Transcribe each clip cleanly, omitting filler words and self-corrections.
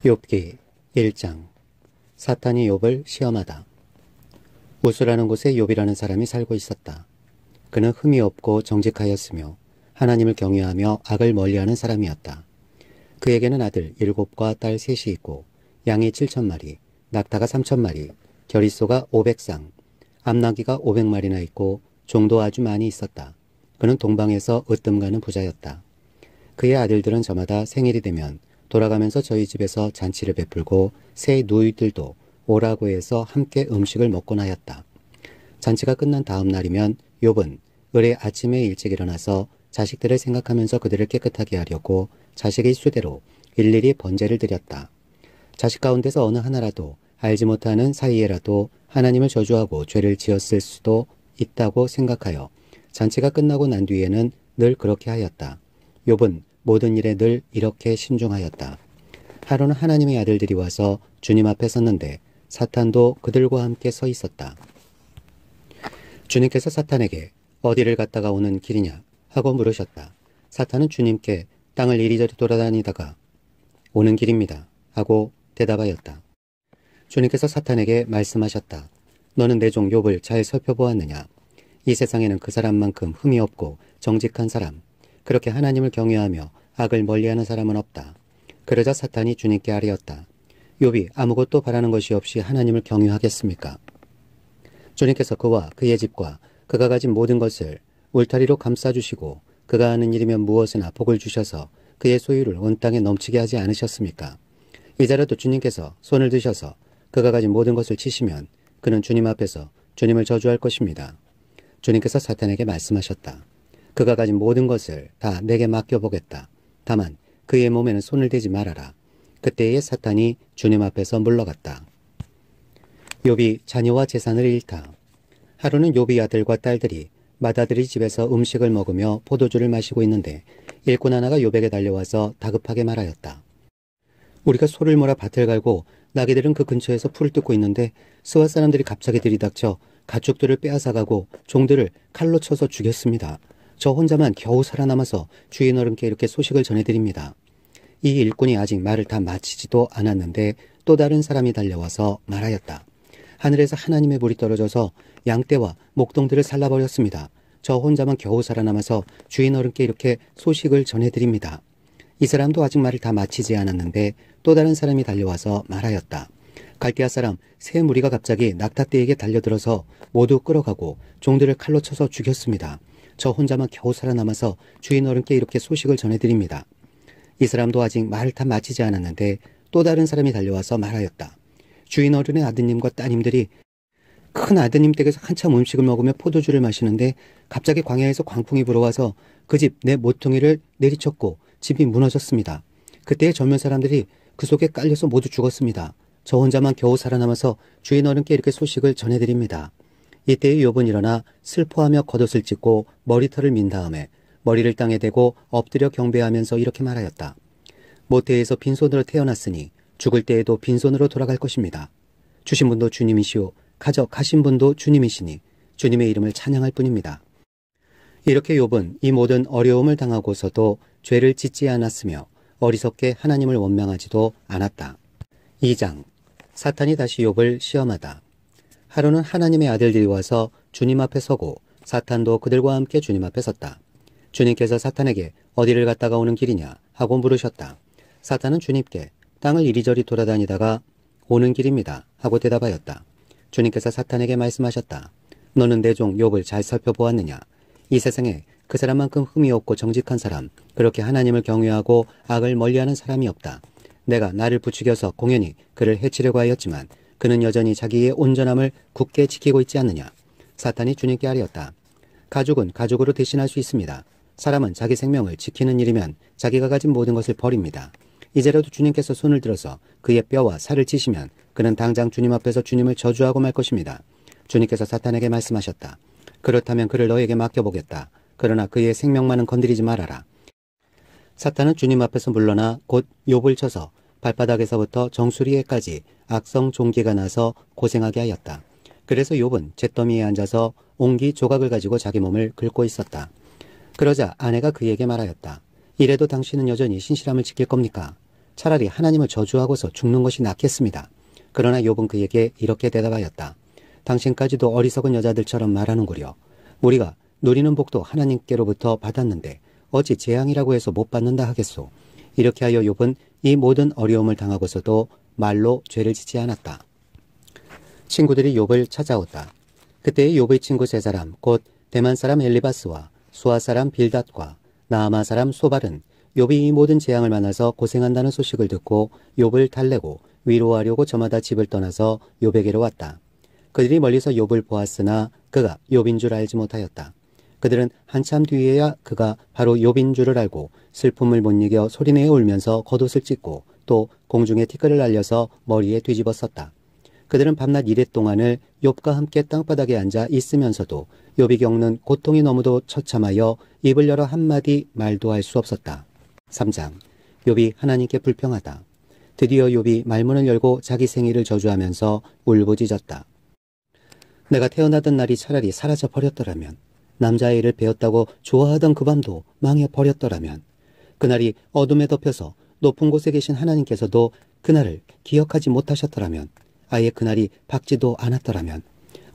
욥기 1장. 사탄이 욥을 시험하다. 우스라는 곳에 욥이라는 사람이 살고 있었다. 그는 흠이 없고 정직하였으며 하나님을 경외하며 악을 멀리하는 사람이었다. 그에게는 아들 7과 딸 3이 있고 양이 7,000마리, 낙타가 3,000마리, 겨릿소가 500쌍, 암나귀가 500마리나 있고 종도 아주 많이 있었다. 그는 동방에서 으뜸가는 부자였다. 그의 아들들은 저마다 생일이 되면 돌아가면서 저희 집에서 잔치를 베풀고 새 누이들도 오라고 해서 함께 음식을 먹곤 하였다. 잔치가 끝난 다음 날이면 욥은 을의 아침에 일찍 일어나서 자식들을 생각하면서 그들을 깨끗하게 하려고 자식의 수대로 일일이 번제를 드렸다. 자식 가운데서 어느 하나라도 알지 못하는 사이에라도 하나님을 저주하고 죄를 지었을 수도 있다고 생각하여 잔치가 끝나고 난 뒤에는 늘 그렇게 하였다. 욥은 모든 일에 늘 이렇게 신중하였다. 하루는 하나님의 아들들이 와서 주님 앞에 섰는데 사탄도 그들과 함께 서 있었다. 주님께서 사탄에게 어디를 갔다가 오는 길이냐 하고 물으셨다. 사탄은 주님께 땅을 이리저리 돌아다니다가 오는 길입니다 하고 대답하였다. 주님께서 사탄에게 말씀하셨다. 너는 내 종 욥을 잘 살펴보았느냐? 이 세상에는 그 사람만큼 흠이 없고 정직한 사람, 그렇게 하나님을 경외하며 악을 멀리하는 사람은 없다. 그러자 사탄이 주님께 아뢰었다. 욥이 아무것도 바라는 것이 없이 하나님을 경외하겠습니까? 주님께서 그와 그의 집과 그가 가진 모든 것을 울타리로 감싸주시고 그가 하는 일이면 무엇이나 복을 주셔서 그의 소유를 온 땅에 넘치게 하지 않으셨습니까? 이제라도 주님께서 손을 드셔서 그가 가진 모든 것을 치시면 그는 주님 앞에서 주님을 저주할 것입니다. 주님께서 사탄에게 말씀하셨다. 그가 가진 모든 것을 다 내게 맡겨보겠다. 다만 그의 몸에는 손을 대지 말아라. 그때에 사탄이 주님 앞에서 물러갔다. 욥이 자녀와 재산을 잃다. 하루는 욥의 아들과 딸들이 맏아들이 집에서 음식을 먹으며 포도주를 마시고 있는데 일꾼 하나가 욥에게 달려와서 다급하게 말하였다. 우리가 소를 몰아 밭을 갈고 나귀들은 그 근처에서 풀을 뜯고 있는데 스와 사람들이 갑자기 들이닥쳐 가축들을 빼앗아가고 종들을 칼로 쳐서 죽였습니다. 저 혼자만 겨우 살아남아서 주인 어른께 이렇게 소식을 전해드립니다. 이 일꾼이 아직 말을 다 마치지도 않았는데 또 다른 사람이 달려와서 말하였다. 하늘에서 하나님의 불이 떨어져서 양떼와 목동들을 살라버렸습니다. 저 혼자만 겨우 살아남아서 주인 어른께 이렇게 소식을 전해드립니다. 이 사람도 아직 말을 다 마치지 않았는데 또 다른 사람이 달려와서 말하였다. 갈대아 사람 세 무리가 갑자기 낙타떼에게 달려들어서 모두 끌어가고 종들을 칼로 쳐서 죽였습니다. 저 혼자만 겨우 살아남아서 주인 어른께 이렇게 소식을 전해드립니다. 이 사람도 아직 말을 다 마치지 않았는데 또 다른 사람이 달려와서 말하였다. 주인 어른의 아드님과 따님들이 큰 아드님 댁에서 한참 음식을 먹으며 포도주를 마시는데 갑자기 광야에서 광풍이 불어와서 그 집 내 모퉁이를 내리쳤고 집이 무너졌습니다. 그때의 젊은 사람들이 그 속에 깔려서 모두 죽었습니다. 저 혼자만 겨우 살아남아서 주인 어른께 이렇게 소식을 전해드립니다. 이때에 욥은 일어나 슬퍼하며 겉옷을 찢고 머리털을 민 다음에 머리를 땅에 대고 엎드려 경배하면서 이렇게 말하였다. 모태에서 빈손으로 태어났으니 죽을 때에도 빈손으로 돌아갈 것입니다. 주신 분도 주님이시오 가져가신 분도 주님이시니 주님의 이름을 찬양할 뿐입니다. 이렇게 욥은 이 모든 어려움을 당하고서도 죄를 짓지 않았으며 어리석게 하나님을 원망하지도 않았다. 2장. 사탄이 다시 욥을 시험하다. 하루는 하나님의 아들들이 와서 주님 앞에 서고 사탄도 그들과 함께 주님 앞에 섰다. 주님께서 사탄에게 어디를 갔다가 오는 길이냐 하고 물으셨다. 사탄은 주님께 땅을 이리저리 돌아다니다가 오는 길입니다 하고 대답하였다. 주님께서 사탄에게 말씀하셨다. 너는 내 종 욥을 잘 살펴보았느냐? 이 세상에 그 사람만큼 흠이 없고 정직한 사람, 그렇게 하나님을 경외하고 악을 멀리하는 사람이 없다. 내가 나를 부추겨서 공연히 그를 해치려고 하였지만 그는 여전히 자기의 온전함을 굳게 지키고 있지 않느냐. 사탄이 주님께 아뢰었다. 가죽은 가죽으로 대신할 수 있습니다. 사람은 자기 생명을 지키는 일이면 자기가 가진 모든 것을 버립니다. 이제라도 주님께서 손을 들어서 그의 뼈와 살을 치시면 그는 당장 주님 앞에서 주님을 저주하고 말 것입니다. 주님께서 사탄에게 말씀하셨다. 그렇다면 그를 너에게 맡겨보겠다. 그러나 그의 생명만은 건드리지 말아라. 사탄은 주님 앞에서 물러나 곧 욥을 쳐서 발바닥에서부터 정수리에까지 악성 종기가 나서 고생하게 하였다. 그래서 욥은 잿더미에 앉아서 옹기 조각을 가지고 자기 몸을 긁고 있었다. 그러자 아내가 그에게 말하였다. 이래도 당신은 여전히 신실함을 지킬 겁니까? 차라리 하나님을 저주하고서 죽는 것이 낫겠습니다. 그러나 욥은 그에게 이렇게 대답하였다. 당신까지도 어리석은 여자들처럼 말하는구려. 우리가 누리는 복도 하나님께로부터 받았는데 어찌 재앙이라고 해서 못 받는다 하겠소. 이렇게 하여 욥은 이 모든 어려움을 당하고서도 말로 죄를 짓지 않았다. 친구들이 욥을 찾아왔다. 그때의 욥의 친구 세 사람 곧 대만 사람 엘리바스와 수아 사람 빌닷과 나아마 사람 소발은 욥이 이 모든 재앙을 만나서 고생한다는 소식을 듣고 욥을 달래고 위로하려고 저마다 집을 떠나서 욥에게로 왔다. 그들이 멀리서 욥을 보았으나 그가 욥인 줄 알지 못하였다. 그들은 한참 뒤에야 그가 바로 욥인 줄을 알고 슬픔을 못 이겨 소리내어 울면서 겉옷을 찢고 또 공중에 티끌을 날려서 머리에 뒤집어 썼다. 그들은 밤낮 이랫 동안을 욥과 함께 땅바닥에 앉아 있으면서도 욥이 겪는 고통이 너무도 처참하여 입을 열어 한마디 말도 할 수 없었다. 3장. 욥이 하나님께 불평하다. 드디어 욥이 말문을 열고 자기 생일을 저주하면서 울부짖었다. 내가 태어나던 날이 차라리 사라져 버렸더라면, 남자의 일을 배웠다고 좋아하던 그 밤도 망해버렸더라면, 그날이 어둠에 덮여서 높은 곳에 계신 하나님께서도 그날을 기억하지 못하셨더라면, 아예 그날이 밝지도 않았더라면,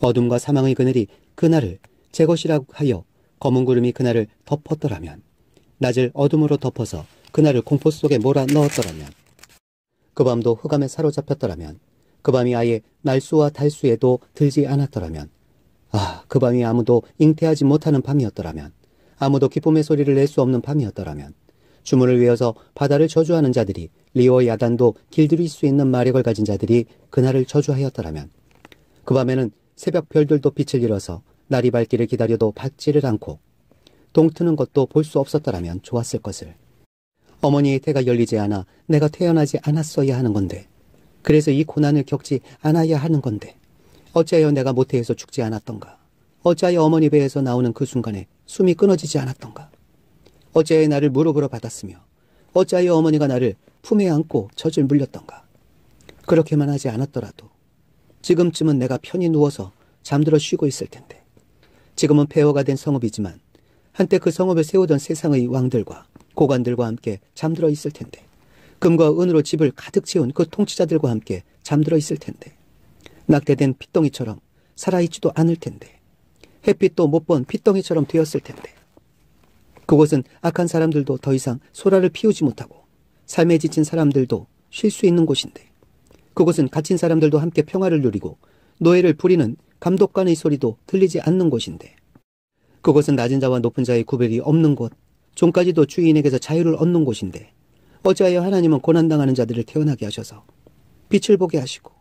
어둠과 사망의 그늘이 그날을 제 것이라고 하여 검은 구름이 그날을 덮었더라면, 낮을 어둠으로 덮어서 그날을 공포 속에 몰아 넣었더라면, 그 밤도 흑암에 사로잡혔더라면, 그 밤이 아예 날수와 달수에도 들지 않았더라면, 그 밤이 아무도 잉태하지 못하는 밤이었더라면, 아무도 기쁨의 소리를 낼 수 없는 밤이었더라면, 주문을 외워서 바다를 저주하는 자들이 리오 야단도 길들일 수 있는 마력을 가진 자들이 그날을 저주하였더라면, 그 밤에는 새벽 별들도 빛을 잃어서 날이 밝기를 기다려도 밝지를 않고 동트는 것도 볼 수 없었더라면 좋았을 것을. 어머니의 태가 열리지 않아 내가 태어나지 않았어야 하는 건데, 그래서 이 고난을 겪지 않아야 하는 건데, 어찌하여 내가 모태에서 죽지 않았던가? 어찌하여 어머니 배에서 나오는 그 순간에 숨이 끊어지지 않았던가? 어찌하여 나를 무릎으로 받았으며 어찌하여 어머니가 나를 품에 안고 젖을 물렸던가? 그렇게만 하지 않았더라도 지금쯤은 내가 편히 누워서 잠들어 쉬고 있을 텐데, 지금은 폐허가 된 성읍이지만 한때 그 성읍을 세우던 세상의 왕들과 고관들과 함께 잠들어 있을 텐데, 금과 은으로 집을 가득 채운 그 통치자들과 함께 잠들어 있을 텐데, 낙태된 핏덩이처럼 살아있지도 않을 텐데, 햇빛도 못 본 핏덩이처럼 되었을 텐데, 그곳은 악한 사람들도 더 이상 소라를 피우지 못하고 삶에 지친 사람들도 쉴 수 있는 곳인데, 그곳은 갇힌 사람들도 함께 평화를 누리고 노예를 부리는 감독관의 소리도 들리지 않는 곳인데, 그곳은 낮은 자와 높은 자의 구별이 없는 곳, 종까지도 주인에게서 자유를 얻는 곳인데, 어찌하여 하나님은 고난당하는 자들을 태어나게 하셔서 빛을 보게 하시고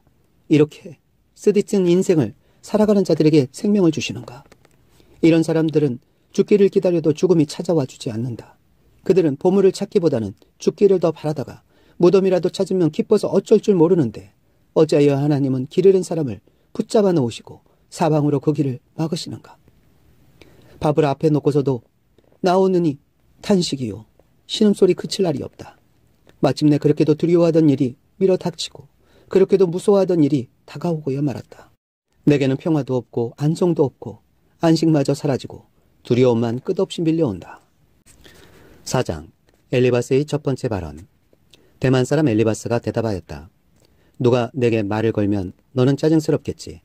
이렇게 쓰디쓴 인생을 살아가는 자들에게 생명을 주시는가? 이런 사람들은 죽기를 기다려도 죽음이 찾아와 주지 않는다. 그들은 보물을 찾기보다는 죽기를 더 바라다가 무덤이라도 찾으면 기뻐서 어쩔 줄 모르는데, 어찌하여 하나님은 길 잃은 사람을 붙잡아 놓으시고 사방으로 그 길을 막으시는가? 밥을 앞에 놓고서도 나오느니 탄식이요, 신음소리 그칠 날이 없다. 마침내 그렇게도 두려워하던 일이 밀어닥치고 그렇게도 무서워하던 일이 다가오고야 말았다. 내게는 평화도 없고 안정도 없고 안식마저 사라지고 두려움만 끝없이 밀려온다. 4장. 엘리바스의 첫 번째 발언. 대만 사람 엘리바스가 대답하였다. 누가 내게 말을 걸면 너는 짜증스럽겠지.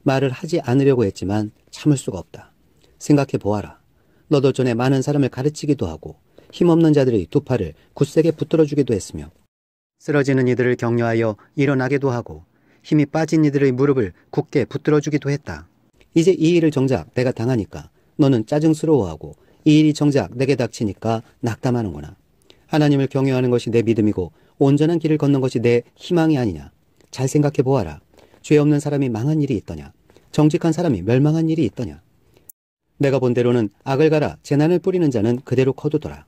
말을 하지 않으려고 했지만 참을 수가 없다. 생각해 보아라. 너도 전에 많은 사람을 가르치기도 하고 힘없는 자들의 두 팔을 굳세게 붙들어주기도 했으며, 쓰러지는 이들을 격려하여 일어나게도 하고 힘이 빠진 이들의 무릎을 굳게 붙들어주기도 했다. 이제 이 일을 정작 내가 당하니까 너는 짜증스러워하고 이 일이 정작 내게 닥치니까 낙담하는구나. 하나님을 경외하는 것이 내 믿음이고 온전한 길을 걷는 것이 내 희망이 아니냐. 잘 생각해 보아라. 죄 없는 사람이 망한 일이 있더냐? 정직한 사람이 멸망한 일이 있더냐? 내가 본 대로는 악을 갈아 재난을 뿌리는 자는 그대로 거두더라.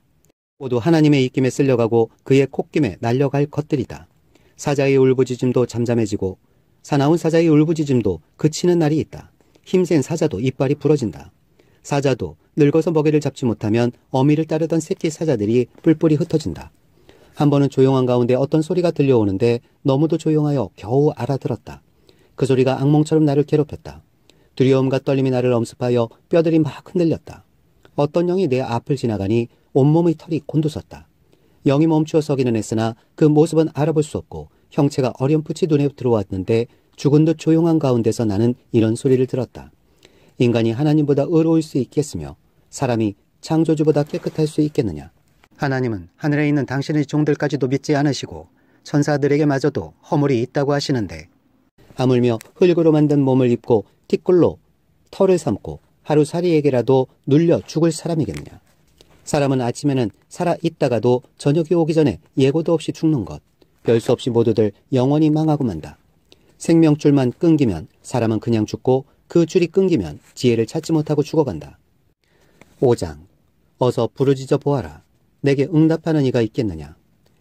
모두 하나님의 입김에 쓸려가고 그의 콧김에 날려갈 것들이다. 사자의 울부짖음도 잠잠해지고 사나운 사자의 울부짖음도 그치는 날이 있다. 힘센 사자도 이빨이 부러진다. 사자도 늙어서 먹이를 잡지 못하면 어미를 따르던 새끼 사자들이 뿔뿔이 흩어진다. 한 번은 조용한 가운데 어떤 소리가 들려오는데 너무도 조용하여 겨우 알아들었다. 그 소리가 악몽처럼 나를 괴롭혔다. 두려움과 떨림이 나를 엄습하여 뼈들이 막 흔들렸다. 어떤 영이 내 앞을 지나가니 온몸의 털이 곤두섰다. 영이 멈추어 서기는 했으나 그 모습은 알아볼 수 없고 형체가 어렴풋이 눈에 들어왔는데 죽은 듯 조용한 가운데서 나는 이런 소리를 들었다. 인간이 하나님보다 의로울 수 있겠으며 사람이 창조주보다 깨끗할 수 있겠느냐. 하나님은 하늘에 있는 당신의 종들까지도 믿지 않으시고 천사들에게마저도 허물이 있다고 하시는데 하물며 흙으로 만든 몸을 입고 티끌로 털을 삼고 하루살이에게라도 눌려 죽을 사람이겠느냐. 사람은 아침에는 살아있다가도 저녁이 오기 전에 예고도 없이 죽는 것. 별 수 없이 모두들 영원히 망하고 만다. 생명줄만 끊기면 사람은 그냥 죽고 그 줄이 끊기면 지혜를 찾지 못하고 죽어간다. 5장. 어서 부르짖어 보아라. 내게 응답하는 이가 있겠느냐.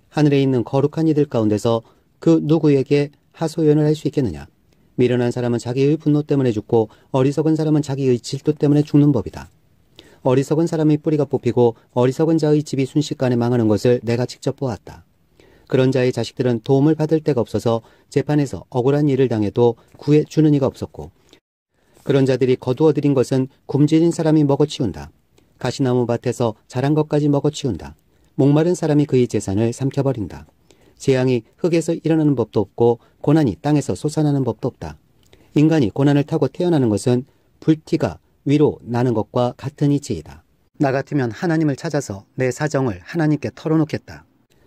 하늘에 있는 거룩한 이들 가운데서 그 누구에게 하소연을 할 수 있겠느냐. 미련한 사람은 자기의 분노 때문에 죽고 어리석은 사람은 자기의 질투 때문에 죽는 법이다. 어리석은 사람의 뿌리가 뽑히고 어리석은 자의 집이 순식간에 망하는 것을 내가 직접 보았다. 그런 자의 자식들은 도움을 받을 데가 없어서 재판에서 억울한 일을 당해도 구해주는 이가 없었고 그런 자들이 거두어들인 것은 굶주린 사람이 먹어치운다. 가시나무 밭에서 자란 것까지 먹어치운다. 목마른 사람이 그의 재산을 삼켜버린다. 재앙이 흙에서 일어나는 법도 없고 고난이 땅에서 솟아나는 법도 없다. 인간이 고난을 타고 태어나는 것은 불티가 위로 나는 것과 같은 이치이다. 나 같으면 하나님을 찾아서 내 사정을 하나님께 털어놓겠다.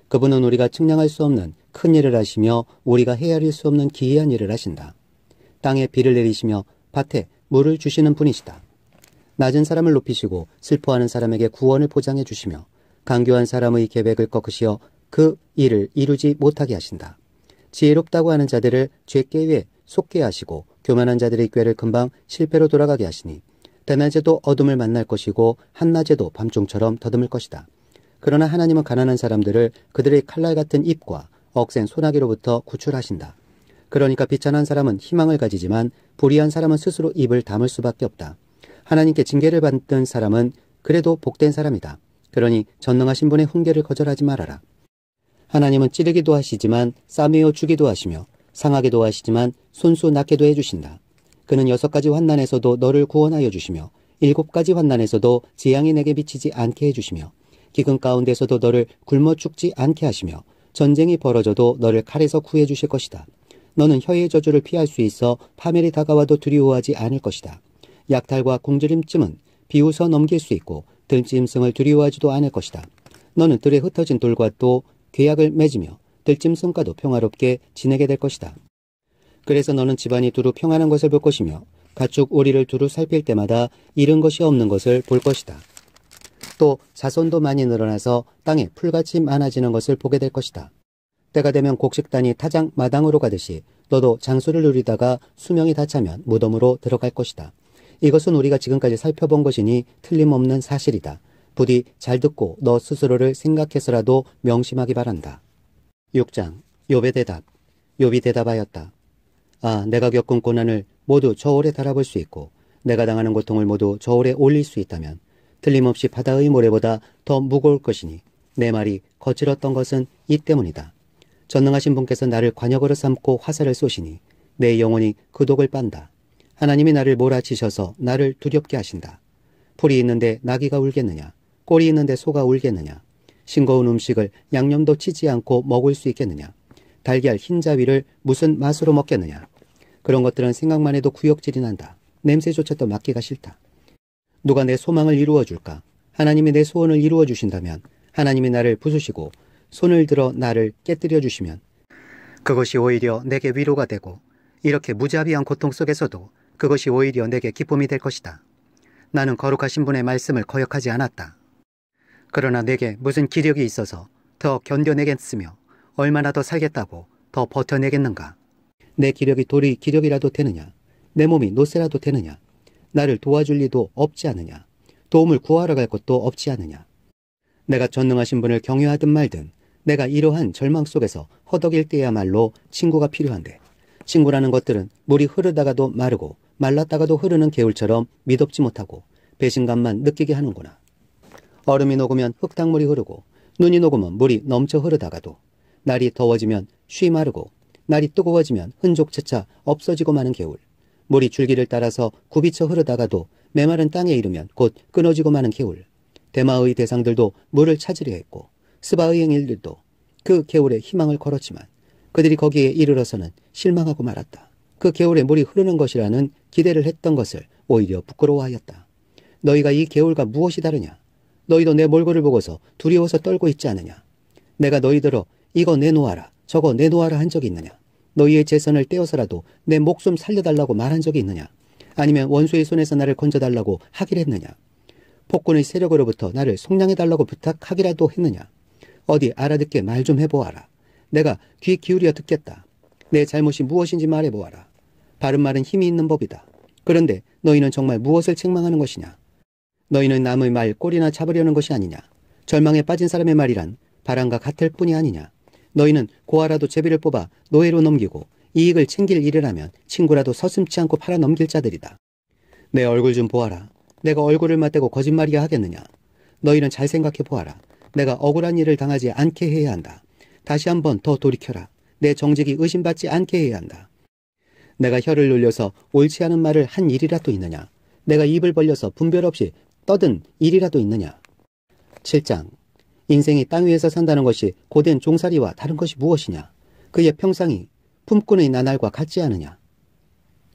그분은 우리가 측량할 수 없는 큰 일을 하시며 우리가 헤아릴 수 없는 기이한 일을 하신다. 땅에 비를 내리시며 밭에 물을 주시는 분이시다. 낮은 사람을 높이시고 슬퍼하는 사람에게 구원을 보장해 주시며 간교한 사람의 계획을 꺾으시어 그 일을 이루지 못하게 하신다. 지혜롭다고 하는 자들을 죄꾀에 속게 하시고 교만한 자들의 꾀를 금방 실패로 돌아가게 하시니 대낮에도 어둠을 만날 것이고 한낮에도 밤중처럼 더듬을 것이다. 그러나 하나님은 가난한 사람들을 그들의 칼날 같은 입과 억센 소나기로부터 구출하신다. 그러니까 비천한 사람은 희망을 가지지만 불의한 사람은 스스로 입을 다물 수밖에 없다. 하나님께 징계를 받는 사람은 그래도 복된 사람이다. 그러니 전능하신 분의 훈계를 거절하지 말아라. 하나님은 찌르기도 하시지만 싸매어 주기도 하시며 상하게도 하시지만 손수 낫게도 해주신다. 그는 6가지 환난에서도 너를 구원하여 주시며 7가지 환난에서도 재앙이 내게 미치지 않게 해주시며 기근 가운데서도 너를 굶어 죽지 않게 하시며 전쟁이 벌어져도 너를 칼에서 구해 주실 것이다. 너는 혀의 저주를 피할 수 있어 파멸이 다가와도 두려워하지 않을 것이다. 약탈과 굶주림쯤은 비웃어 넘길 수 있고 들짐승을 두려워하지도 않을 것이다. 너는 들에 흩어진 돌과 또 계약을 맺으며 들짐승과도 평화롭게 지내게 될 것이다. 그래서 너는 집안이 두루 평안한 것을 볼 것이며 가축 오리를 두루 살필 때마다 잃은 것이 없는 것을 볼 것이다. 또 자손도 많이 늘어나서 땅에 풀같이 많아지는 것을 보게 될 것이다. 때가 되면 곡식단이 타작 마당으로 가듯이 너도 장수를 누리다가 수명이 다 차면 무덤으로 들어갈 것이다. 이것은 우리가 지금까지 살펴본 것이니 틀림없는 사실이다. 부디 잘 듣고 너 스스로를 생각해서라도 명심하기 바란다. 6장. 욥의 대답. 욥이 대답하였다. 아, 내가 겪은 고난을 모두 저울에 달아볼 수 있고 내가 당하는 고통을 모두 저울에 올릴 수 있다면 틀림없이 바다의 모래보다 더 무거울 것이니 내 말이 거칠었던 것은 이 때문이다. 전능하신 분께서 나를 관역으로 삼고 화살을 쏘시니 내 영혼이 그 독을 빤다. 하나님이 나를 몰아치셔서 나를 두렵게 하신다. 풀이 있는데 나귀가 울겠느냐? 꼴이 있는데 소가 울겠느냐? 싱거운 음식을 양념도 치지 않고 먹을 수 있겠느냐? 달걀 흰자위를 무슨 맛으로 먹겠느냐? 그런 것들은 생각만 해도 구역질이 난다. 냄새조차도 맡기가 싫다. 누가 내 소망을 이루어 줄까? 하나님이 내 소원을 이루어 주신다면, 하나님이 나를 부수시고 손을 들어 나를 깨뜨려 주시면 그것이 오히려 내게 위로가 되고 이렇게 무자비한 고통 속에서도 그것이 오히려 내게 기쁨이 될 것이다. 나는 거룩하신 분의 말씀을 거역하지 않았다. 그러나 내게 무슨 기력이 있어서 더 견뎌내겠으며 얼마나 더 살겠다고 더 버텨내겠는가? 내 기력이 돌이 기력이라도 되느냐? 내 몸이 노쇠라도 되느냐? 나를 도와줄 리도 없지 않느냐? 도움을 구하러 갈 것도 없지 않느냐? 내가 전능하신 분을 경외하든 말든 내가 이러한 절망 속에서 허덕일 때야말로 친구가 필요한데 친구라는 것들은 물이 흐르다가도 마르고 말랐다가도 흐르는 개울처럼 미덥지 못하고 배신감만 느끼게 하는구나. 얼음이 녹으면 흙탕물이 흐르고 눈이 녹으면 물이 넘쳐 흐르다가도 날이 더워지면 쉬 마르고 날이 뜨거워지면 흔적조차 없어지고 마는 개울. 물이 줄기를 따라서 굽이쳐 흐르다가도 메마른 땅에 이르면 곧 끊어지고 마는 개울. 대마의 대상들도 물을 찾으려 했고 스바의 행일들도 그 개울에 희망을 걸었지만 그들이 거기에 이르러서는 실망하고 말았다. 그 개울에 물이 흐르는 것이라는 기대를 했던 것을 오히려 부끄러워하였다. 너희가 이 개울과 무엇이 다르냐? 너희도 내 몰골을 보고서 두려워서 떨고 있지 않느냐? 내가 너희들어 이거 내놓아라, 저거 내놓아라 한 적이 있느냐? 너희의 재산을 떼어서라도 내 목숨 살려달라고 말한 적이 있느냐? 아니면 원수의 손에서 나를 건져달라고 하기를 했느냐? 폭군의 세력으로부터 나를 속량해달라고 부탁하기라도 했느냐? 어디 알아듣게 말 좀 해보아라. 내가 귀 기울여 듣겠다. 내 잘못이 무엇인지 말해보아라. 바른 말은 힘이 있는 법이다. 그런데 너희는 정말 무엇을 책망하는 것이냐? 너희는 남의 말 꼴이나 잡으려는 것이 아니냐? 절망에 빠진 사람의 말이란 바람과 같을 뿐이 아니냐? 너희는 고아라도 제비를 뽑아 노예로 넘기고 이익을 챙길 일이라면 친구라도 서슴지 않고 팔아 넘길 자들이다. 내 얼굴 좀 보아라. 내가 얼굴을 맞대고 거짓말이야 하겠느냐? 너희는 잘 생각해 보아라. 내가 억울한 일을 당하지 않게 해야 한다. 다시 한번 더 돌이켜라. 내 정직이 의심받지 않게 해야 한다. 내가 혀를 놀려서 옳지 않은 말을 한 일이라도 있느냐? 내가 입을 벌려서 분별 없이 떠든 일이라도 있느냐? 7장. 인생이 땅 위에서 산다는 것이 고된 종살이와 다른 것이 무엇이냐? 그의 평상이 품꾼의 나날과 같지 않으냐?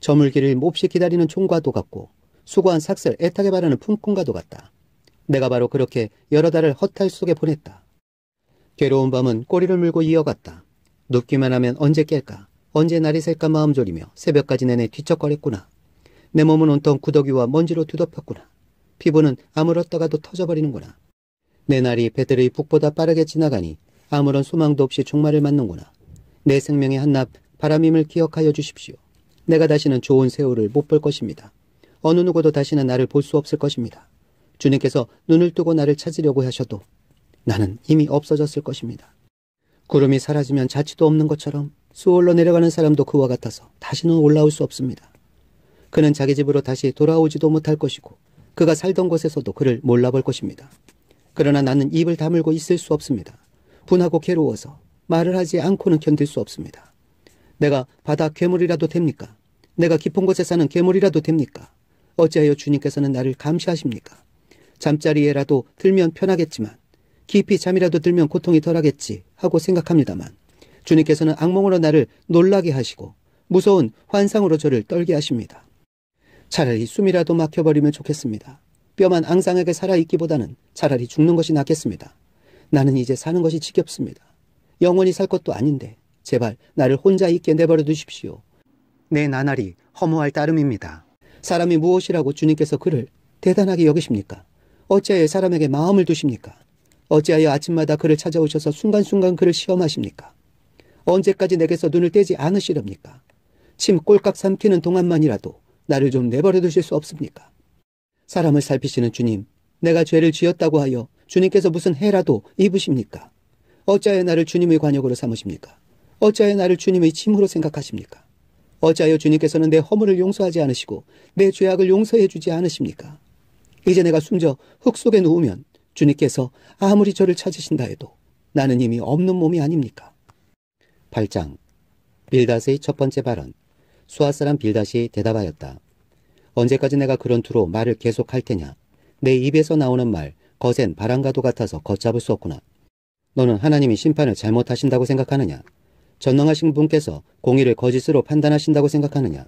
저물기를 몹시 기다리는 총과도 같고 수고한 삭슬 애타게 바라는 품꾼과도 같다. 내가 바로 그렇게 여러 달을 허탈 속에 보냈다. 괴로운 밤은 꼬리를 물고 이어갔다. 눕기만 하면 언제 깰까? 언제 날이 셀까 마음 졸이며 새벽까지 내내 뒤척거렸구나. 내 몸은 온통 구더기와 먼지로 뒤덮였구나. 피부는 아물었다가도 터져버리는구나. 내 날이 배들의 북보다 빠르게 지나가니 아무런 소망도 없이 종말을 맞는구나. 내 생명의 한낱 바람임을 기억하여 주십시오. 내가 다시는 좋은 세월을 못 볼 것입니다. 어느 누구도 다시는 나를 볼 수 없을 것입니다. 주님께서 눈을 뜨고 나를 찾으려고 하셔도 나는 이미 없어졌을 것입니다. 구름이 사라지면 자취도 없는 것처럼 수월로 내려가는 사람도 그와 같아서 다시는 올라올 수 없습니다. 그는 자기 집으로 다시 돌아오지도 못할 것이고 그가 살던 곳에서도 그를 몰라볼 것입니다. 그러나 나는 입을 다물고 있을 수 없습니다. 분하고 괴로워서 말을 하지 않고는 견딜 수 없습니다. 내가 바다 괴물이라도 됩니까? 내가 깊은 곳에 사는 괴물이라도 됩니까? 어찌하여 주님께서는 나를 감시하십니까? 잠자리에라도 들면 편하겠지만 깊이 잠이라도 들면 고통이 덜하겠지 하고 생각합니다만 주님께서는 악몽으로 나를 놀라게 하시고 무서운 환상으로 저를 떨게 하십니다. 차라리 숨이라도 막혀버리면 좋겠습니다. 뼈만 앙상하게 살아있기보다는 차라리 죽는 것이 낫겠습니다. 나는 이제 사는 것이 지겹습니다. 영원히 살 것도 아닌데 제발 나를 혼자 있게 내버려 두십시오. 내 나날이 허무할 따름입니다. 사람이 무엇이라고 주님께서 그를 대단하게 여기십니까? 어찌하여 사람에게 마음을 두십니까? 어찌하여 아침마다 그를 찾아오셔서 순간순간 그를 시험하십니까? 언제까지 내게서 눈을 떼지 않으시렵니까? 침 꼴깍 삼키는 동안만이라도 나를 좀 내버려 두실 수 없습니까? 사람을 살피시는 주님, 내가 죄를 지었다고 하여 주님께서 무슨 해라도 입으십니까? 어찌하여 나를 주님의 관역으로 삼으십니까? 어찌하여 나를 주님의 짐으로 생각하십니까? 어찌하여 주님께서는 내 허물을 용서하지 않으시고 내 죄악을 용서해 주지 않으십니까? 이제 내가 숨져 흙 속에 누우면 주님께서 아무리 저를 찾으신다 해도 나는 이미 없는 몸이 아닙니까? 8장. 빌닷의 첫 번째 발언. 수앗 사람 빌닷이 대답하였다. 언제까지 내가 그런 투로 말을 계속할 테냐? 내 입에서 나오는 말 거센 바람과도 같아서 걷잡을 수 없구나. 너는 하나님이 심판을 잘못하신다고 생각하느냐? 전능하신 분께서 공의를 거짓으로 판단하신다고 생각하느냐?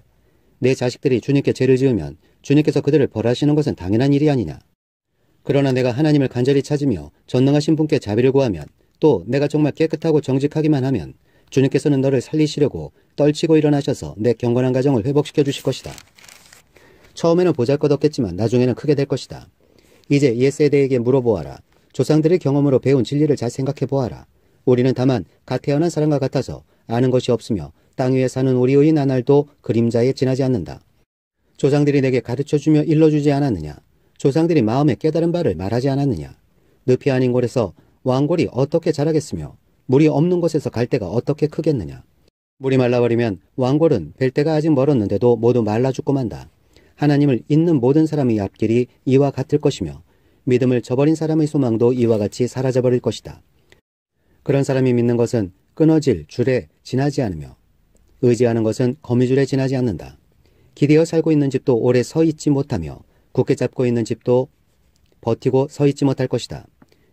내 자식들이 주님께 죄를 지으면 주님께서 그들을 벌하시는 것은 당연한 일이 아니냐? 그러나 내가 하나님을 간절히 찾으며 전능하신 분께 자비를 구하면 또 내가 정말 깨끗하고 정직하기만 하면 주님께서는 너를 살리시려고 떨치고 일어나셔서 내 경건한 가정을 회복시켜 주실 것이다. 처음에는 보잘것없겠지만 나중에는 크게 될 것이다. 이제 옛세대에게 물어보아라. 조상들의 경험으로 배운 진리를 잘 생각해 보아라. 우리는 다만 갓 태어난 사람과 같아서 아는 것이 없으며 땅 위에 사는 우리의 나날도 그림자에 지나지 않는다. 조상들이 내게 가르쳐주며 일러주지 않았느냐? 조상들이 마음에 깨달은 바를 말하지 않았느냐? 늪이 아닌 곳에서 왕골이 어떻게 자라겠으며 물이 없는 곳에서 갈대가 어떻게 크겠느냐? 물이 말라버리면 왕골은 뵐 때가 아직 멀었는데도 모두 말라 죽고 만다. 하나님을 잊는 모든 사람의 앞길이 이와 같을 것이며 믿음을 저버린 사람의 소망도 이와 같이 사라져버릴 것이다. 그런 사람이 믿는 것은 끊어질 줄에 지나지 않으며 의지하는 것은 거미줄에 지나지 않는다. 기대어 살고 있는 집도 오래 서 있지 못하며 굳게 잡고 있는 집도 버티고 서 있지 못할 것이다.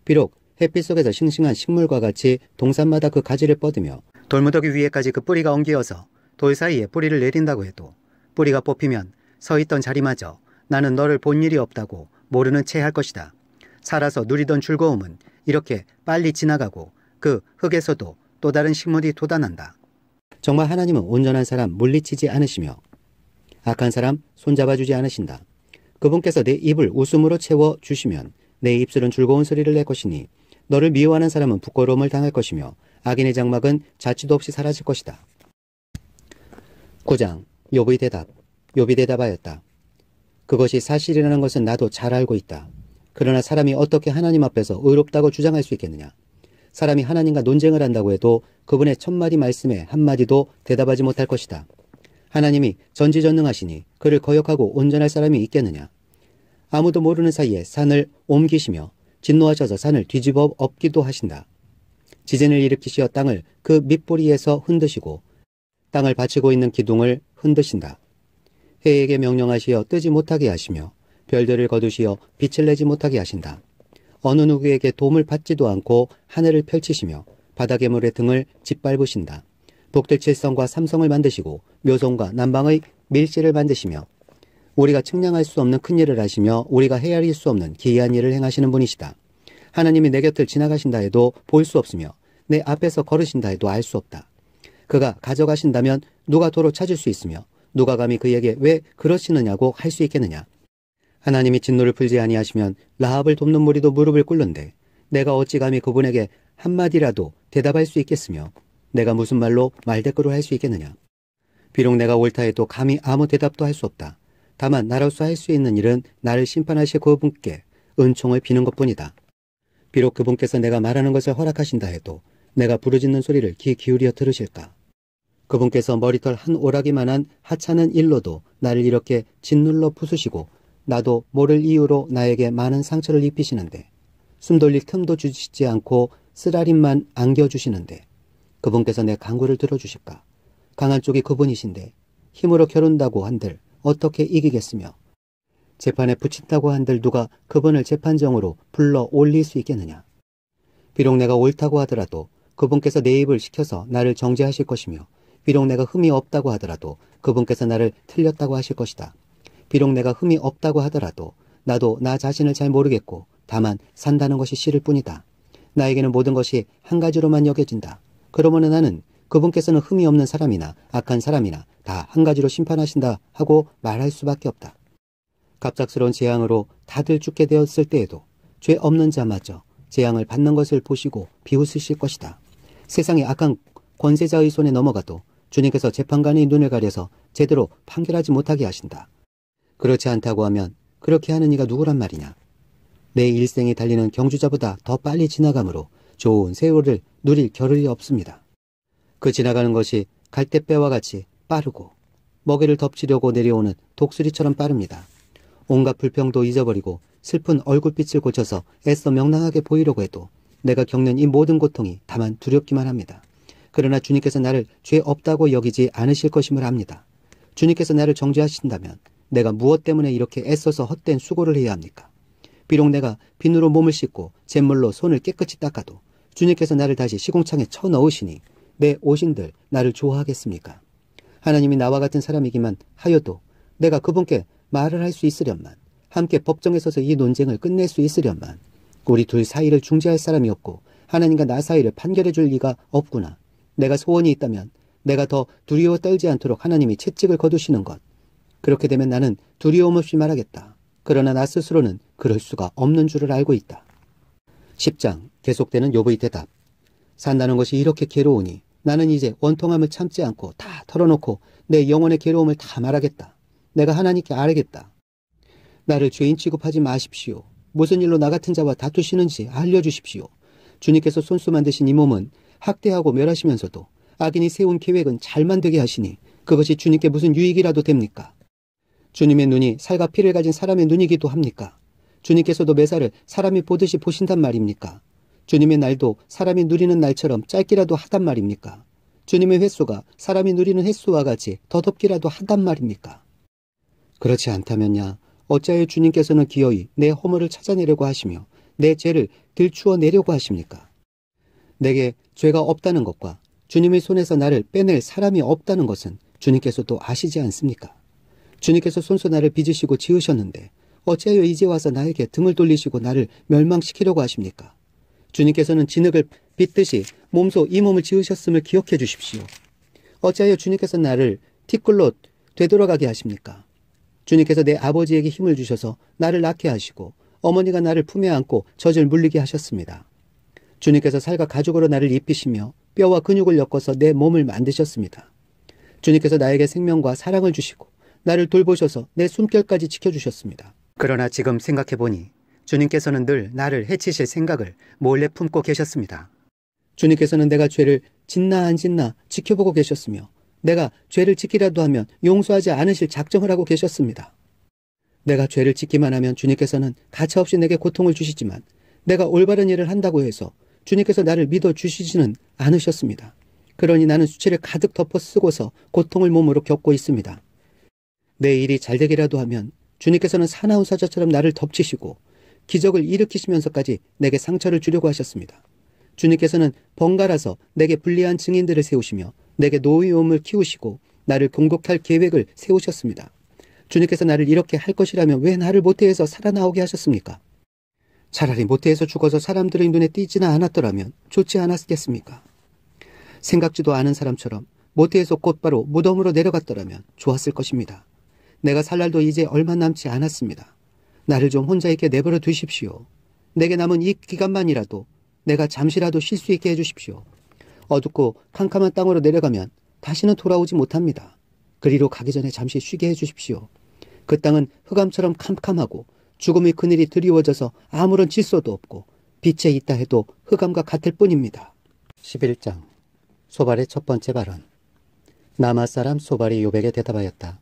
비록 햇빛 속에서 싱싱한 식물과 같이 동산마다 그 가지를 뻗으며 돌무더기 위에까지 그 뿌리가 엉기어서 돌 사이에 뿌리를 내린다고 해도 뿌리가 뽑히면 서 있던 자리마저 나는 너를 본 일이 없다고 모르는 채 할 것이다. 살아서 누리던 즐거움은 이렇게 빨리 지나가고 그 흙에서도 또 다른 식물이 돋아난다. 정말 하나님은 온전한 사람 물리치지 않으시며 악한 사람 손잡아주지 않으신다. 그분께서 내 입을 웃음으로 채워주시면 내 입술은 즐거운 소리를 낼 것이니 너를 미워하는 사람은 부끄러움을 당할 것이며 악인의 장막은 자취도 없이 사라질 것이다. 9장 욥의 대답. 욥이 대답하였다. 그것이 사실이라는 것은 나도 잘 알고 있다. 그러나 사람이 어떻게 하나님 앞에서 의롭다고 주장할 수 있겠느냐. 사람이 하나님과 논쟁을 한다고 해도 그분의 천마디 말씀에 한마디도 대답하지 못할 것이다. 하나님이 전지전능하시니 그를 거역하고 온전할 사람이 있겠느냐. 아무도 모르는 사이에 산을 옮기시며 진노하셔서 산을 뒤집어 엎기도 하신다. 지진을 일으키시어 땅을 그 밑뿌리에서 흔드시고 땅을 받치고 있는 기둥을 흔드신다. 해에게 명령하시어 뜨지 못하게 하시며 별들을 거두시어 빛을 내지 못하게 하신다. 어느 누구에게 도움을 받지도 않고 하늘을 펼치시며 바다괴물의 등을 짓밟으신다. 북들 7성과 3성을 만드시고 묘성과 남방의 밀실을 만드시며 우리가 측량할 수 없는 큰 일을 하시며 우리가 헤아릴 수 없는 기이한 일을 행하시는 분이시다. 하나님이 내 곁을 지나가신다 해도 볼 수 없으며 내 앞에서 걸으신다 해도 알 수 없다. 그가 가져가신다면 누가 도로 찾을 수 있으며 누가 감히 그에게 왜 그러시느냐고 할 수 있겠느냐. 하나님이 진노를 풀지 아니하시면 라합을 돕는 무리도 무릎을 꿇는데 내가 어찌 감히 그분에게 한마디라도 대답할 수 있겠으며 내가 무슨 말로 말대꾸를 할 수 있겠느냐. 비록 내가 옳다 해도 감히 아무 대답도 할 수 없다. 다만 나로서 할 수 있는 일은 나를 심판하실 그분께 은총을 비는 것뿐이다. 비록 그분께서 내가 말하는 것을 허락하신다 해도 내가 부르짖는 소리를 귀 기울여 들으실까. 그분께서 머리털 한 오라기만한 하찮은 일로도 나를 이렇게 짓눌러 부수시고 나도 모를 이유로 나에게 많은 상처를 입히시는데 숨 돌릴 틈도 주시지 않고 쓰라림만 안겨주시는데 그분께서 내 간구를 들어주실까. 강한 쪽이 그분이신데 힘으로 겨룬다고 한들 어떻게 이기겠으며 재판에 붙인다고 한들 누가 그분을 재판정으로 불러 올릴 수 있겠느냐. 비록 내가 옳다고 하더라도 그분께서 내 입을 시켜서 나를 정죄하실 것이며 비록 내가 흠이 없다고 하더라도 그분께서 나를 틀렸다고 하실 것이다. 비록 내가 흠이 없다고 하더라도 나도 나 자신을 잘 모르겠고 다만 산다는 것이 싫을 뿐이다. 나에게는 모든 것이 한 가지로만 여겨진다. 그러므로 나는 그분께서는 흠이 없는 사람이나 악한 사람이나 다 한 가지로 심판하신다 하고 말할 수밖에 없다. 갑작스러운 재앙으로 다들 죽게 되었을 때에도 죄 없는 자마저 재앙을 받는 것을 보시고 비웃으실 것이다. 세상의 악한 권세자의 손에 넘어가도 주님께서 재판관의 눈을 가려서 제대로 판결하지 못하게 하신다. 그렇지 않다고 하면 그렇게 하는 이가 누구란 말이냐. 내 일생이 달리는 경주자보다 더 빨리 지나가므로 좋은 세월을 누릴 겨를이 없습니다. 그 지나가는 것이 갈대뼈와 같이 빠르고 먹이를 덮치려고 내려오는 독수리처럼 빠릅니다. 온갖 불평도 잊어버리고 슬픈 얼굴빛을 고쳐서 애써 명랑하게 보이려고 해도 내가 겪는 이 모든 고통이 다만 두렵기만 합니다. 그러나 주님께서 나를 죄 없다고 여기지 않으실 것임을 압니다. 주님께서 나를 정죄하신다면 내가 무엇 때문에 이렇게 애써서 헛된 수고를 해야 합니까? 비록 내가 비누로 몸을 씻고 잿물로 손을 깨끗이 닦아도 주님께서 나를 다시 시궁창에 쳐넣으시니 내 오신들 나를 좋아하겠습니까? 하나님이 나와 같은 사람이기만 하여도 내가 그분께 말을 할 수 있으련만 함께 법정에 서서 이 논쟁을 끝낼 수 있으련만 우리 둘 사이를 중재할 사람이 없고 하나님과 나 사이를 판결해 줄 리가 없구나. 내가 소원이 있다면 내가 더 두려워 떨지 않도록 하나님이 채찍을 거두시는 것. 그렇게 되면 나는 두려움 없이 말하겠다. 그러나 나 스스로는 그럴 수가 없는 줄을 알고 있다. 10장 계속되는 욥의 대답. 산다는 것이 이렇게 괴로우니 나는 이제 원통함을 참지 않고 다 털어놓고 내 영혼의 괴로움을 다 말하겠다. 내가 하나님께 아뢰겠다. 나를 죄인 취급하지 마십시오. 무슨 일로 나 같은 자와 다투시는지 알려주십시오. 주님께서 손수 만드신 이 몸은 학대하고 멸하시면서도 악인이 세운 계획은 잘만 되게 하시니 그것이 주님께 무슨 유익이라도 됩니까? 주님의 눈이 살과 피를 가진 사람의 눈이기도 합니까? 주님께서도 매사를 사람이 보듯이 보신단 말입니까? 주님의 날도 사람이 누리는 날처럼 짧기라도 하단 말입니까? 주님의 횟수가 사람이 누리는 횟수와 같이 더덥기라도 하단 말입니까? 그렇지 않다면야 어찌하여 주님께서는 기어이 내 허물을 찾아내려고 하시며 내 죄를 들추어 내려고 하십니까? 내게 죄가 없다는 것과 주님의 손에서 나를 빼낼 사람이 없다는 것은 주님께서도 아시지 않습니까? 주님께서 손수 나를 빚으시고 지으셨는데 어찌하여 이제 와서 나에게 등을 돌리시고 나를 멸망시키려고 하십니까? 주님께서는 진흙을 빚듯이 몸소 이 몸을 지으셨음을 기억해 주십시오. 어찌하여 주님께서 나를 티끌로 되돌아가게 하십니까? 주님께서 내 아버지에게 힘을 주셔서 나를 낳게 하시고 어머니가 나를 품에 안고 젖을 물리게 하셨습니다. 주님께서 살과 가죽으로 나를 입히시며 뼈와 근육을 엮어서 내 몸을 만드셨습니다. 주님께서 나에게 생명과 사랑을 주시고 나를 돌보셔서 내 숨결까지 지켜주셨습니다. 그러나 지금 생각해보니 주님께서는 늘 나를 해치실 생각을 몰래 품고 계셨습니다. 주님께서는 내가 죄를 짓나 안 짓나 지켜보고 계셨으며 내가 죄를 짓기라도 하면 용서하지 않으실 작정을 하고 계셨습니다. 내가 죄를 짓기만 하면 주님께서는 가차없이 내게 고통을 주시지만 내가 올바른 일을 한다고 해서 주님께서 나를 믿어주시지는 않으셨습니다. 그러니 나는 수치를 가득 덮어 쓰고서 고통을 몸으로 겪고 있습니다. 내 일이 잘 되기라도 하면 주님께서는 사나운 사자처럼 나를 덮치시고 기적을 일으키시면서까지 내게 상처를 주려고 하셨습니다. 주님께서는 번갈아서 내게 불리한 증인들을 세우시며 내게 노여움을 키우시고 나를 공격할 계획을 세우셨습니다. 주님께서 나를 이렇게 할 것이라면 왜 나를 모태에서 살아나오게 하셨습니까? 차라리 모태에서 죽어서 사람들의 눈에 띄지나 않았더라면 좋지 않았겠습니까? 생각지도 않은 사람처럼 모태에서 곧바로 무덤으로 내려갔더라면 좋았을 것입니다. 내가 살 날도 이제 얼마 남지 않았습니다. 나를 좀 혼자 있게 내버려 두십시오. 내게 남은 이 기간만이라도 내가 잠시라도 쉴 수 있게 해주십시오. 어둡고 캄캄한 땅으로 내려가면 다시는 돌아오지 못합니다. 그리로 가기 전에 잠시 쉬게 해주십시오. 그 땅은 흑암처럼 캄캄하고 죽음의 그늘이 드리워져서 아무런 질서도 없고 빛에 있다 해도 흑암과 같을 뿐입니다. 11장 소발의 첫 번째 발언. 나마 사람 소발이 요백에 대답하였다.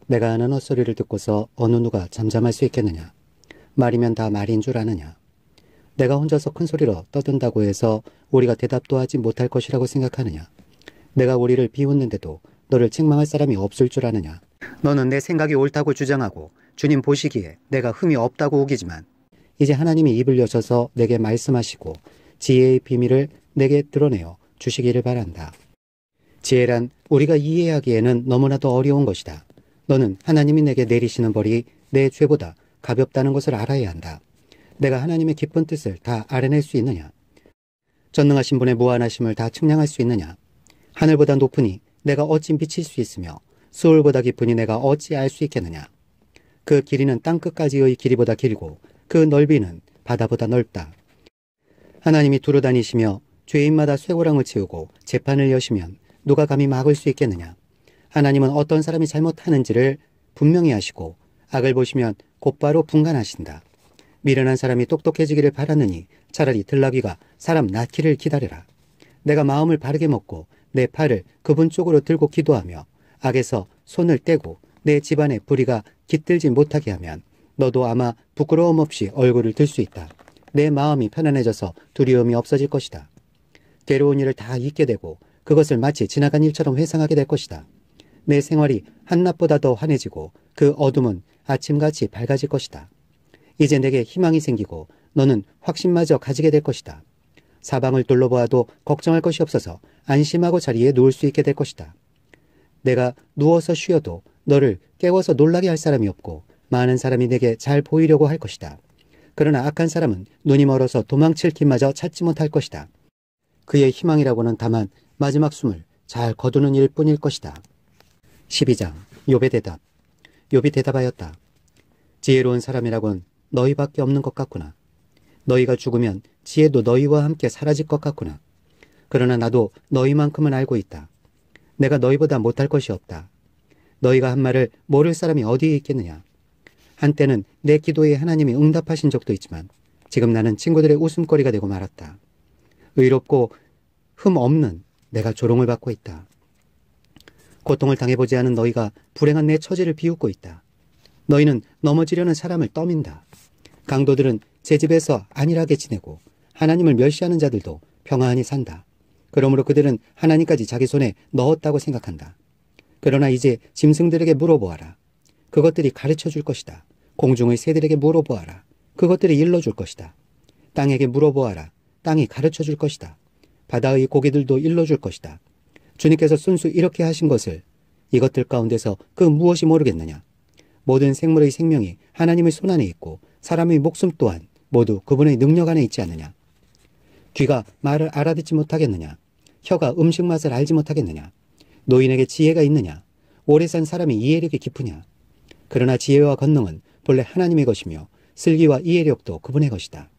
내가 하는 헛소리를 듣고서 어느 누가 잠잠할 수 있겠느냐. 말이면 다 말인 줄 아느냐. 내가 혼자서 큰 소리로 떠든다고 해서 우리가 대답도 하지 못할 것이라고 생각하느냐. 내가 우리를 비웃는데도 너를 책망할 사람이 없을 줄 아느냐. 너는 내 생각이 옳다고 주장하고 주님 보시기에 내가 흠이 없다고 우기지만 이제 하나님이 입을 여셔서 내게 말씀하시고 지혜의 비밀을 내게 드러내어 주시기를 바란다. 지혜란 우리가 이해하기에는 너무나도 어려운 것이다. 너는 하나님이 내게 내리시는 벌이 내 죄보다 가볍다는 것을 알아야 한다. 내가 하나님의 깊은 뜻을 다 알아낼 수 있느냐? 전능하신 분의 무한하심을 다 측량할 수 있느냐? 하늘보다 높으니 내가 어찌 미칠 수 있으며 수월보다 깊으니 내가 어찌 알 수 있겠느냐? 그 길이는 땅끝까지의 길이보다 길고 그 넓이는 바다보다 넓다. 하나님이 두루 다니시며 죄인마다 쇠고랑을 채우고 재판을 여시면 누가 감히 막을 수 있겠느냐? 하나님은 어떤 사람이 잘못하는지를 분명히 하시고 악을 보시면 곧바로 분간하신다. 미련한 사람이 똑똑해지기를 바라느니 차라리 들나귀가 사람 낳기를 기다려라. 내가 마음을 바르게 먹고 내 팔을 그분 쪽으로 들고 기도하며 악에서 손을 떼고 내 집안의 불의가 깃들지 못하게 하면 너도 아마 부끄러움 없이 얼굴을 들 수 있다. 내 마음이 편안해져서 두려움이 없어질 것이다. 괴로운 일을 다 잊게 되고 그것을 마치 지나간 일처럼 회상하게 될 것이다. 내 생활이 한낮보다 더 환해지고 그 어둠은 아침같이 밝아질 것이다. 이제 내게 희망이 생기고 너는 확신마저 가지게 될 것이다. 사방을 둘러보아도 걱정할 것이 없어서 안심하고 자리에 누울 수 있게 될 것이다. 내가 누워서 쉬어도 너를 깨워서 놀라게 할 사람이 없고 많은 사람이 내게 잘 보이려고 할 것이다. 그러나 악한 사람은 눈이 멀어서 도망칠 길마저 찾지 못할 것이다. 그의 희망이라고는 다만 마지막 숨을 잘 거두는 일뿐일 것이다. 12장 욥의 대답. 욥이 대답하였다. 지혜로운 사람이라곤 너희밖에 없는 것 같구나. 너희가 죽으면 지혜도 너희와 함께 사라질 것 같구나. 그러나 나도 너희만큼은 알고 있다. 내가 너희보다 못할 것이 없다. 너희가 한 말을 모를 사람이 어디에 있겠느냐. 한때는 내 기도에 하나님이 응답하신 적도 있지만 지금 나는 친구들의 웃음거리가 되고 말았다. 의롭고 흠 없는 내가 조롱을 받고 있다. 고통을 당해보지 않은 너희가 불행한 내 처지를 비웃고 있다. 너희는 넘어지려는 사람을 떠민다. 강도들은 제 집에서 안일하게 지내고 하나님을 멸시하는 자들도 평안히 산다. 그러므로 그들은 하나님까지 자기 손에 넣었다고 생각한다. 그러나 이제 짐승들에게 물어보아라. 그것들이 가르쳐 줄 것이다. 공중의 새들에게 물어보아라. 그것들이 일러줄 것이다. 땅에게 물어보아라. 땅이 가르쳐 줄 것이다. 바다의 고기들도 일러줄 것이다. 주님께서 순수 이렇게 하신 것을 이것들 가운데서 그 무엇이 모르겠느냐. 모든 생물의 생명이 하나님의 손안에 있고 사람의 목숨 또한 모두 그분의 능력 안에 있지 않느냐. 귀가 말을 알아듣지 못하겠느냐. 혀가 음식 맛을 알지 못하겠느냐. 노인에게 지혜가 있느냐. 오래 산 사람이 이해력이 깊으냐. 그러나 지혜와 권능은 본래 하나님의 것이며 슬기와 이해력도 그분의 것이다.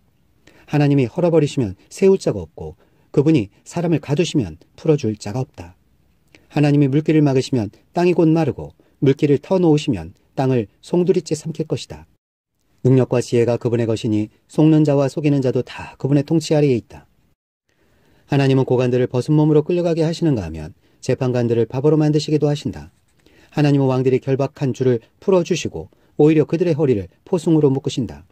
하나님이 헐어버리시면 세울 자가 없고 그분이 사람을 가두시면 풀어줄 자가 없다. 하나님이 물길을 막으시면 땅이 곧 마르고 물길을 터놓으시면 땅을 송두리째 삼킬 것이다. 능력과 지혜가 그분의 것이니 속는 자와 속이는 자도 다 그분의 통치 아래에 있다. 하나님은 고관들을 벗은 몸으로 끌려가게 하시는가 하면 재판관들을 바보로 만드시기도 하신다. 하나님은 왕들이 결박한 줄을 풀어주시고 오히려 그들의 허리를 포승으로 묶으신다.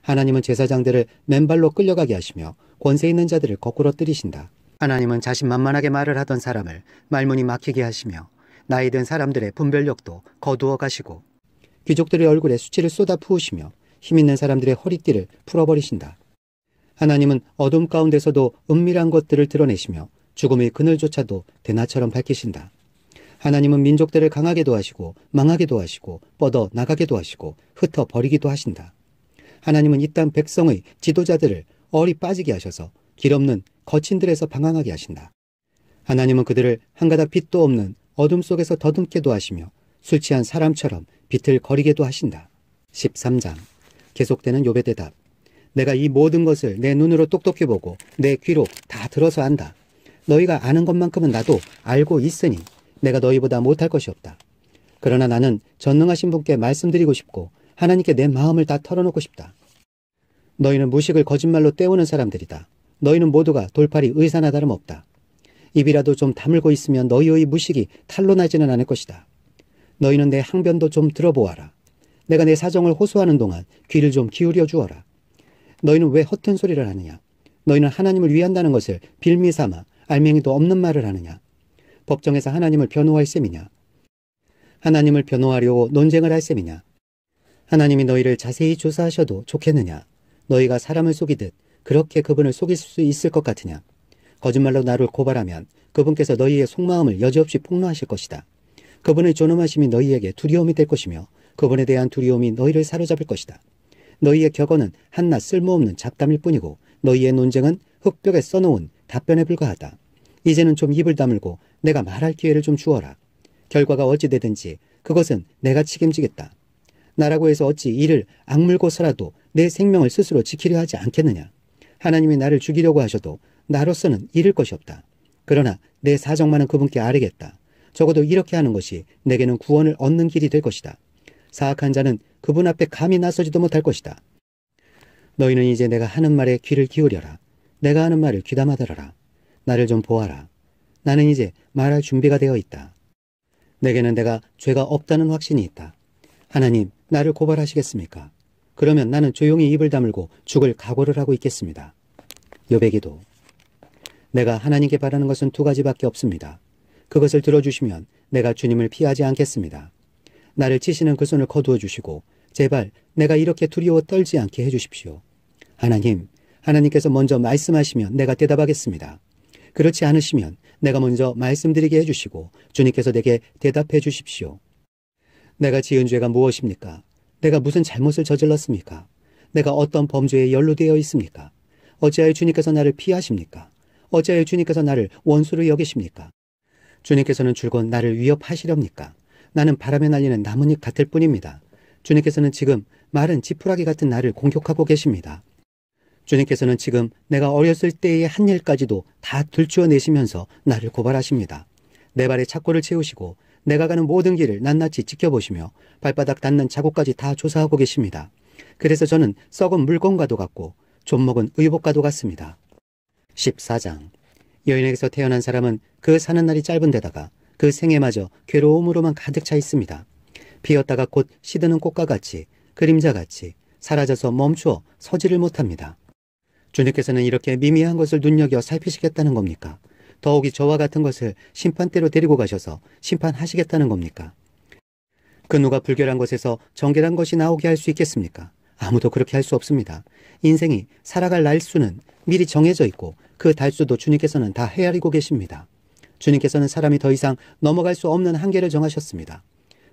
하나님은 제사장들을 맨발로 끌려가게 하시며 권세 있는 자들을 거꾸로 때리신다. 하나님은 자신만만하게 말을 하던 사람을 말문이 막히게 하시며 나이 든 사람들의 분별력도 거두어 가시고 귀족들의 얼굴에 수치를 쏟아 부으시며 힘있는 사람들의 허리띠를 풀어버리신다. 하나님은 어둠 가운데서도 은밀한 것들을 드러내시며 죽음의 그늘조차도 대낮처럼 밝히신다. 하나님은 민족들을 강하게도 하시고 망하게도 하시고 뻗어 나가게도 하시고 흩어 버리기도 하신다. 하나님은 이땅 백성의 지도자들을 얼이 빠지게 하셔서 길 없는 거친들에서 방황하게 하신다. 하나님은 그들을 한 가닥 빛도 없는 어둠 속에서 더듬게도 하시며 술 취한 사람처럼 빛을 거리게도 하신다. 13장 계속되는 욥의 대답. 내가 이 모든 것을 내 눈으로 똑똑히 보고 내 귀로 다 들어서 안다. 너희가 아는 것만큼은 나도 알고 있으니 내가 너희보다 못할 것이 없다. 그러나 나는 전능하신 분께 말씀드리고 싶고 하나님께 내 마음을 다 털어놓고 싶다. 너희는 무식을 거짓말로 때우는 사람들이다. 너희는 모두가 돌팔이 의사나 다름없다. 입이라도 좀 다물고 있으면 너희의 무식이 탄로 나지는 않을 것이다. 너희는 내 항변도 좀 들어보아라. 내가 내 사정을 호소하는 동안 귀를 좀 기울여 주어라. 너희는 왜 허튼 소리를 하느냐. 너희는 하나님을 위한다는 것을 빌미 삼아 알맹이도 없는 말을 하느냐. 법정에서 하나님을 변호할 셈이냐. 하나님을 변호하려고 논쟁을 할 셈이냐. 하나님이 너희를 자세히 조사하셔도 좋겠느냐. 너희가 사람을 속이듯 그렇게 그분을 속일 수 있을 것 같으냐. 거짓말로 나를 고발하면 그분께서 너희의 속마음을 여지없이 폭로하실 것이다. 그분의 존엄하심이 너희에게 두려움이 될 것이며 그분에 대한 두려움이 너희를 사로잡을 것이다. 너희의 격언은 한낱 쓸모없는 잡담일 뿐이고 너희의 논쟁은 흙벽에 써놓은 답변에 불과하다. 이제는 좀 입을 다물고 내가 말할 기회를 좀 주어라. 결과가 어찌 되든지 그것은 내가 책임지겠다. 나라고 해서 어찌 이를 악물고서라도 내 생명을 스스로 지키려 하지 않겠느냐. 하나님이 나를 죽이려고 하셔도 나로서는 잃을 것이 없다. 그러나 내 사정만은 그분께 아뢰겠다. 적어도 이렇게 하는 것이 내게는 구원을 얻는 길이 될 것이다. 사악한 자는 그분 앞에 감히 나서지도 못할 것이다. 너희는 이제 내가 하는 말에 귀를 기울여라. 내가 하는 말을 귀담아 들어라. 나를 좀 보아라. 나는 이제 말할 준비가 되어 있다. 내게는 내가 죄가 없다는 확신이 있다. 하나님, 나를 고발하시겠습니까? 그러면 나는 조용히 입을 다물고 죽을 각오를 하고 있겠습니다. 욥의 기도. 내가 하나님께 바라는 것은 두 가지밖에 없습니다. 그것을 들어주시면 내가 주님을 피하지 않겠습니다. 나를 치시는 그 손을 거두어 주시고 제발 내가 이렇게 두려워 떨지 않게 해주십시오. 하나님, 하나님께서 먼저 말씀하시면 내가 대답하겠습니다. 그렇지 않으시면 내가 먼저 말씀드리게 해주시고 주님께서 내게 대답해 주십시오. 내가 지은 죄가 무엇입니까? 내가 무슨 잘못을 저질렀습니까? 내가 어떤 범죄에 연루되어 있습니까? 어찌하여 주님께서 나를 피하십니까? 어찌하여 주님께서 나를 원수로 여기십니까? 주님께서는 줄곧 나를 위협하시렵니까? 나는 바람에 날리는 나뭇잎 같을 뿐입니다. 주님께서는 지금 마른 지푸라기 같은 나를 공격하고 계십니다. 주님께서는 지금 내가 어렸을 때의 한 일까지도 다 들추어내시면서 나를 고발하십니다. 내 발에 착고를 채우시고 내가 가는 모든 길을 낱낱이 지켜보시며 발바닥 닿는 자국까지 다 조사하고 계십니다. 그래서 저는 썩은 물건과도 같고 좀먹은 의복과도 같습니다. 14장 여인에게서 태어난 사람은 그 사는 날이 짧은 데다가 그 생애마저 괴로움으로만 가득 차 있습니다. 피었다가 곧 시드는 꽃과 같이 그림자같이 사라져서 멈추어 서지를 못합니다. 주님께서는 이렇게 미미한 것을 눈여겨 살피시겠다는 겁니까? 더욱이 저와 같은 것을 심판대로 데리고 가셔서 심판하시겠다는 겁니까? 그 누가 불결한 것에서 정결한 것이 나오게 할 수 있겠습니까? 아무도 그렇게 할 수 없습니다. 인생이 살아갈 날수는 미리 정해져 있고 그 달수도 주님께서는 다 헤아리고 계십니다. 주님께서는 사람이 더 이상 넘어갈 수 없는 한계를 정하셨습니다.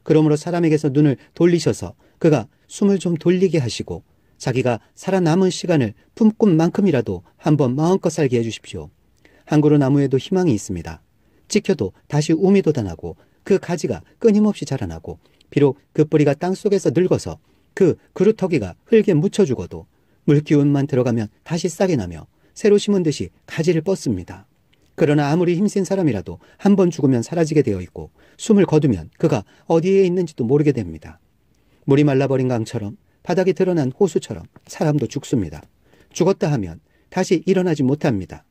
그러므로 사람에게서 눈을 돌리셔서 그가 숨을 좀 돌리게 하시고 자기가 살아남은 시간을 품꾼 만큼이라도 한번 마음껏 살게 해주십시오. 한 그루 나무에도 희망이 있습니다. 찍혀도 다시 우미 돋아나고 그 가지가 끊임없이 자라나고 비록 그 뿌리가 땅속에서 늙어서 그 그루터기가 흙에 묻혀 죽어도 물기운만 들어가면 다시 싹이 나며 새로 심은 듯이 가지를 뻗습니다. 그러나 아무리 힘센 사람이라도 한 번 죽으면 사라지게 되어 있고 숨을 거두면 그가 어디에 있는지도 모르게 됩니다. 물이 말라버린 강처럼 바닥이 드러난 호수처럼 사람도 죽습니다. 죽었다 하면 다시 일어나지 못합니다.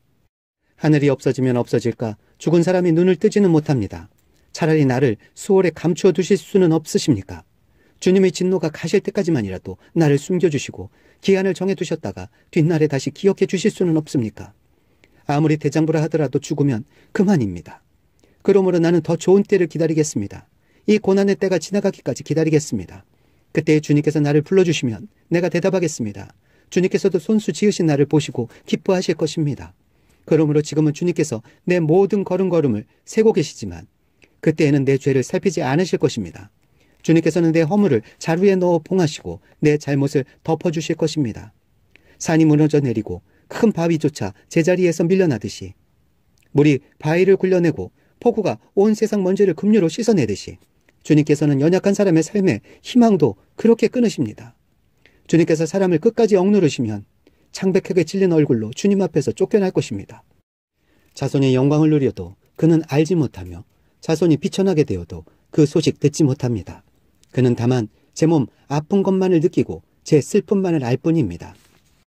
하늘이 없어지면 없어질까 죽은 사람이 눈을 뜨지는 못합니다. 차라리 나를 수월에 감추어 두실 수는 없으십니까? 주님의 진노가 가실 때까지만이라도 나를 숨겨주시고 기한을 정해두셨다가 뒷날에 다시 기억해 주실 수는 없습니까? 아무리 대장부라 하더라도 죽으면 그만입니다. 그러므로 나는 더 좋은 때를 기다리겠습니다. 이 고난의 때가 지나가기까지 기다리겠습니다. 그때 주님께서 나를 불러주시면 내가 대답하겠습니다. 주님께서도 손수 지으신 나를 보시고 기뻐하실 것입니다. 그러므로 지금은 주님께서 내 모든 걸음걸음을 세고 계시지만 그때에는 내 죄를 살피지 않으실 것입니다. 주님께서는 내 허물을 자루에 넣어 봉하시고 내 잘못을 덮어주실 것입니다. 산이 무너져 내리고 큰 바위조차 제자리에서 밀려나듯이 물이 바위를 굴려내고 폭우가 온 세상 먼지를 급류로 씻어내듯이 주님께서는 연약한 사람의 삶의 희망도 그렇게 끊으십니다. 주님께서 사람을 끝까지 억누르시면 창백하게 찔린 얼굴로 주님 앞에서 쫓겨날 것입니다. 자손의 영광을 누려도 그는 알지 못하며 자손이 비천하게 되어도 그 소식 듣지 못합니다. 그는 다만 제 몸 아픈 것만을 느끼고 제 슬픔만을 알 뿐입니다.